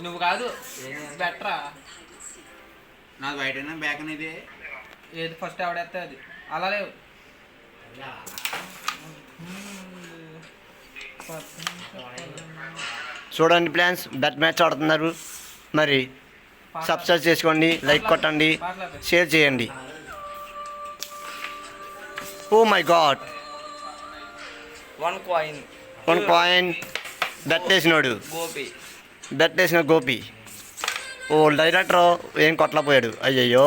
నువ్వు కాదు బెటరా నాకు బయట బ్యాక్ అనేది ఏది ఫస్ట్ ఎవడేస్తే అది అలా లేవు. చూడండి ప్లాన్స్ బెట్ మ్యాచ్ ఆడుతున్నారు. మరి సబ్స్క్రైబ్ చేసుకోండి, లైక్ కొట్టండి, షేర్ చేయండి. Oh my god, 1 coin 1 coin bet వేసినాడు. బెట్ వేసిన గోపి. ఓ డైరెక్టర్ ఏం కొట్టలేకపోయాడు. అయ్యయ్యో.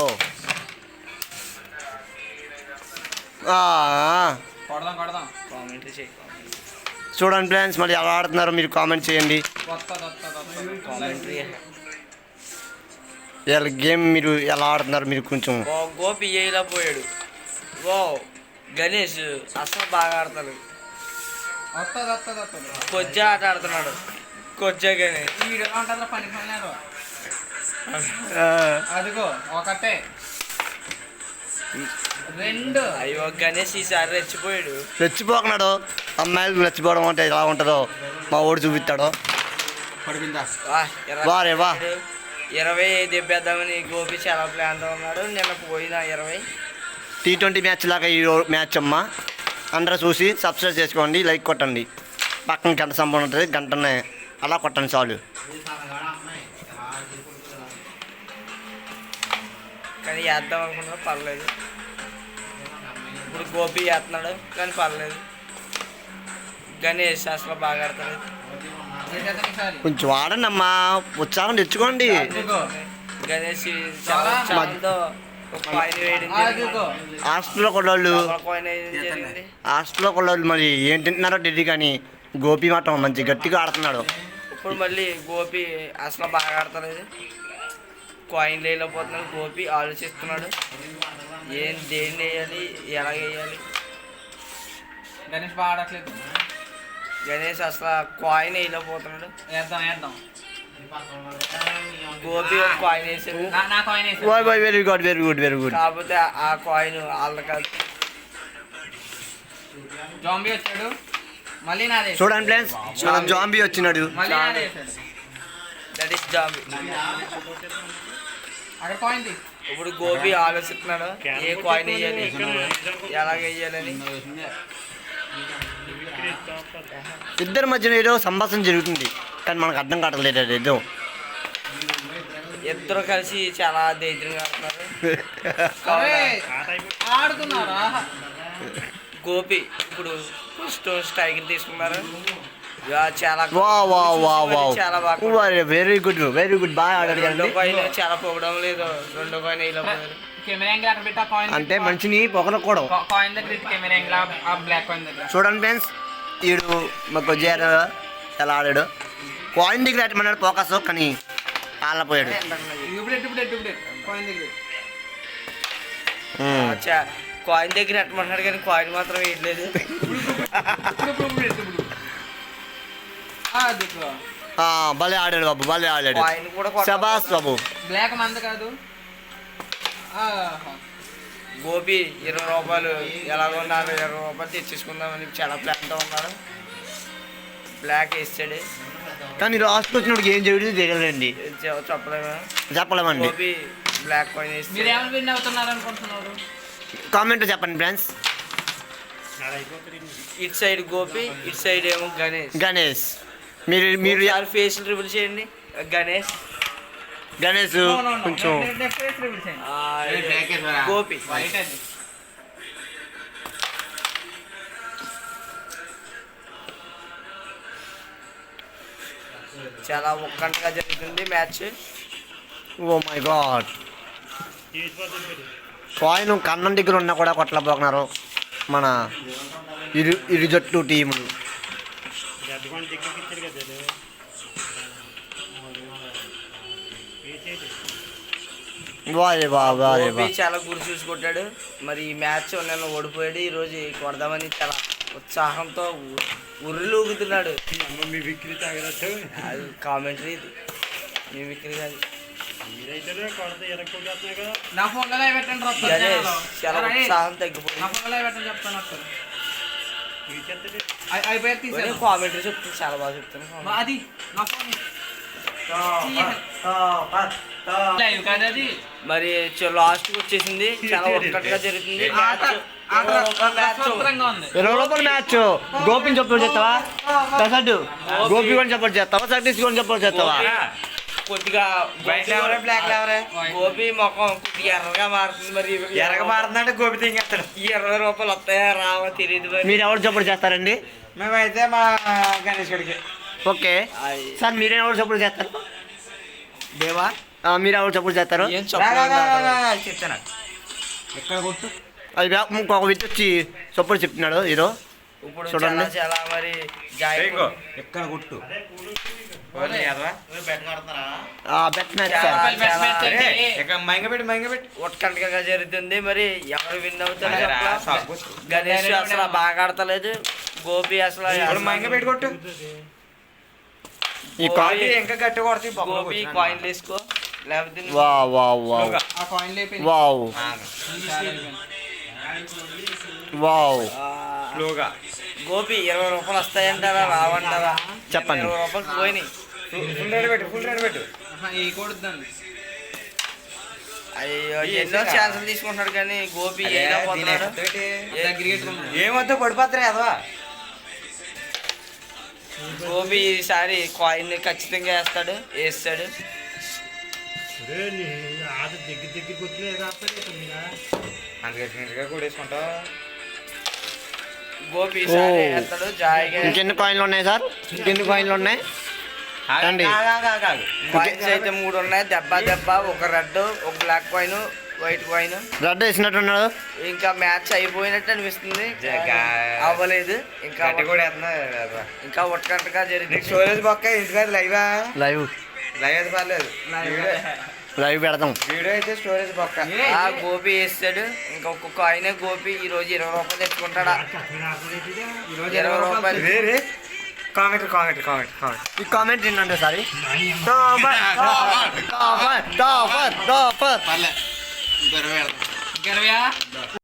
కొడదాం కొడదాం. కామెంటరీ చేయి. చూడండి ఫ్రెండ్స్ మరి ఎలా ఆడుతున్నారో మీరు కామెంట్ చేయండి. కామెంటరీ ఇలా గేమ్ మీరు ఎలా ఆడుతున్నారు మీరు కొంచెం. గోపి ఏలా పోయాడు. ఓ గణేష్ అసలు బాగా ఆడతాడు. కొజ్జా ఆట ఆడుతున్నాడు. కొజ్జా గణేష్ అదిగో ఒకటే 2. అయ్యో గణేష్ ఈసారి రెచ్చిపోయాడు. రెచ్చిపోకున్నాడు. అమ్మాయిలు రెచ్చిపోవడం అంటే ఎలా ఉంటుందో మా ఓడి చూపిస్తాడు. వారే వా 20 దెబ్బేద్దామని గోపి చాలా ప్లాన్తో ఉన్నాడు. నిన్న పోయిన 20. T20 మ్యాచ్ లాగా ఈ మ్యాచ్ అమ్మ. అందరూ చూసి సబ్స్క్రైబ్ చేసుకోండి, లైక్ కొట్టండి. పక్కన గంట సంబంధం ఉంటుంది, గంటనే అలా కొట్టండి చాలు. కానీ వేద్దాం అనుకున్నా పర్లేదు. ఇప్పుడు గోపి వేస్తున్నాడు కానీ పర్లేదు. గణేష్ అసలు బాగా ఆడతాడు. కొంచెం ఆడండి అమ్మా, ఉత్సాహం తెచ్చుకోండి. గణేష్ చాలా ఉత్సాహంతో కాయిన్ వేయడం జరిగింది. హాస్టల్లో కొడవాళ్ళు కాయిన్ వేయడం జరిగింది. హాస్టల్లో కొడవాళ్ళు మరి ఏం తింటున్నారో తెలియదు కానీ గోపి మాత్రం మంచి గట్టిగా ఆడుతున్నాడు. ఇప్పుడు మళ్ళీ గోపి అసలు బాగా ఆడతలేదు. కాయిన్ వేయలేకపోతున్నాడు. గోపి ఆలోచిస్తున్నాడు దేన్ని వేయాలి, ఎలా వేయాలి. గణేష్ బాగా ఆడట్లేదు. గణేష్ అసలు కాయిన్ వేయలేకపోతున్నాడు. వేద్దాం. గోపి ఒక కాయిన్ వేసాడు. నా కాయిన్ వేసాడు. Very good. కాకపోతే ఆ కాయిన్ వాళ్ళ కాదు. జాంబీ వచ్చాడు మళ్ళీ నాదే. చూడండి ఫ్రెండ్స్, మన జాంబీ వచ్చినాడు. మళ్ళీ నాదే వేసాడు. That is zombie. అక్కడ కాయిన్ తీ. ఇప్పుడు గోపి ఆలోచిస్తున్నాడు ఏ కాయిన్ వేయాలి, ఎలాగ వేయాలని. ఇద్దరి మధ్యన ఏదో సంభాషణ జరుగుతుంది కానీ మనకు అర్థం కావట్లేదు. ఏదో ఇద్దరు కలిసి చాలా ధైర్యంగా ఆడుతున్నారా. గోపి ఇప్పుడు స్ట్రైక్ తీసుకున్నారు. చాలా చాలా బాగా. వెరీ గుడ్ బాగా ఆడాడు. రెండో కాయిన్ చాలా పొగడం లేదు. రెండో కాయిన్ వేయలేకపోయారు. కెమెరా యాంగిల్ అక్కడ పెట్టి కాయిన్ అంటే మనిషిని పొగలకూడదు. కాయిన్ దగ్గర కెమెరా యాంగిల్ ఆ బ్లాక్ కాయిన్ దగ్గర. చూడండి ఫ్రెండ్స్, వీడు మాకు జేర ఎలా ఆడాడు. కాయిన్ దగ్గర అట్టమన్నాడు ఫోకస్, కానీ ఆలపోయాడు. కాయిన్ దగ్గర ఎట్టమన్నాడు కానీ కాయిన్ మాత్రం వేయట్లేదు. భలే ఆడాడు బాబు, భలే ఆడాడు. కాయిన్ కూడా శబాస్ బాబు. బ్లాక్ మంద కాదు. గోపి 20 రూపాయలు ఎలాగో ఉన్నారు. 20 రూపాయలు తెచ్చేసుకుందామని చాలా ప్లాన్తో ఉన్నారు. బ్లాక్ వేస్తాడు కానీ లాస్ట్కి వచ్చినప్పుడు ఏం చేయడం తెలియదండి, చెప్పలేమండి. గోపి బ్లాక్ కాయిన్ వేస్తే మీరు ఏమైనా విన్ అవుతున్నారు అనుకుంటున్నారు? కామెంట్ చెప్పండి ఫ్రెండ్స్. ఇటు సైడ్ గోపి, ఇటు సైడ్ ఏమో గణేష్. మీరు ఫేస్ రివీల్ చేయండి. గణేష్ కొంచెం గోపి చాలా ఉత్కంఠగా జరుగుతుంది match. Oh my god. Coin కన్నం దగ్గర ఉన్నా కూడా కొట్టలేకపోతున్నారు మన ఇరు జట్టు టీములు. చాలా గురి చూసుకుంటాడు. మరి ఈ మ్యాచ్ నేను ఓడిపోయాడు. ఈరోజు కొడదామని చాలా ఉత్సాహంతో ఉర్రులూగుతున్నాడు. అది కామెంటరీ. మీ విక్రీ కాదు. నా ఫోన్లో పెట్టండి. చాలా ఉత్సాహం తగ్గిపోయింది. అయిపోయి కామెంటరీ చెప్తాను, చాలా బాగా చెప్తాను. అది నా ఫోన్ లైవ్ కాదు అది. మరి లాస్ట్కి వచ్చేసింది, చాలా ఒక్కటిగా జరుగుతుంది మ్యాచ్. సూపరంగా ఉంది. 20 రూపాయల మ్యాచ్. గోపిని సపోర్ట్ చేస్తావా ప్రసాద్? గోపి కూడా సపోర్ట్ చేస్తావా? సతీష్ కూడా సపోర్ట్ చేస్తావా? కొద్దిగా గోపి ముఖం కొద్దిగా ఎర్రగా మారుతుంది. మరి ఎరగ మారుతుందంటే గోపి తింగేస్తాడు. ఈ 20 రూపాయలు వస్తాయా రావా తెలియదు. మరి మీరు ఎవరు సపోర్ట్ చేస్తారండి? మేమైతే మా గణేష్ గడికి. ఓకే సార్, మీరే ఎవరు సపోర్ట్ చేస్తారు? దేవా మీరు ఎవరు సపోర్ట్ చేస్తారు? ఏం చెప్పలేదు. చెప్తాను. ఎక్కడ కొట్టు. అది ఇంకొక వ్యక్తి వచ్చి సపోర్ట్ చెప్తున్నాడు హీరో. ఇప్పుడు చూడండి. చాలా మరి జాయ్ ఎక్కడ కొట్టు. Bet match sir. ఒట్టకంటగా జరుగుతుంది. మరి ఎవరు విన్ అవుతారు చెప్పలా? గణేష్ అసలు బాగా ఆడతలేదు. గోపి అసలు కొట్టు. ఈ కాయిన్ ఇంకా గట్టి కొడుతుంది. గోపి కాయిన్ వేసుకో లేకపోతే వావ్ వావ్ వావ్ ఆ కాయిన్ లేపింది. Wow wow. స్లోగా గోపి 20 రూపాయలు వస్తాయంటారా రావంటారా? చెప్పండి. 20 రూపాయలు పోయినాయి. ఫుల్ రేట్ పెట్టు. ఈ కొడుద్దండి. అయ్యో ఎన్నో ఛాన్సులు తీసుకుంటున్నాడు కానీ గోపి ఏదో పోతున్నాడు. ఏమొద్దు పడిపోతారా అదవా. గోపి ఈసారి కాయిన్ ఖచ్చితంగా వేస్తాడు. అందుకే కూడా వేసుకుంటావు. గోపి ఈసారి వేస్తాడు జాయిగా. ఇంకెన్ని కాయిన్లు ఉన్నాయి సార్? ఇంకెన్ని కాయిన్లు ఉన్నాయి రండి. కాయిన్స్ అయితే 3 ఉన్నాయి. దెబ్బ ఒక రెడ్, ఒక black coin, white coin. Red వేసినట్టున్నాడు. ఇంకా మ్యాచ్ అయిపోయినట్టు అనిపిస్తుంది. అవ్వలేదు ఇంకా. ఇంకా ఒట్టకంటగా జరిగింది. స్టోరేజ్ పక్క ఇంటికాడ లైవ్ లైవ్ అయితే పర్లేదు. లైవ్ పెడతాం. వీడియో అయితే స్టోరేజ్ పక్క. గోపి వేస్తాడు. ఇంకా ఒక్కొక్క కాయిన్ గోపి ఈ రోజు 20 రూపాయలు తెచ్చుకుంటాడా? 20 రూపాయలు. కామెంట్ ఈ కామెంట్ ఏంటంటే సారీ పర్లేదు. 20 20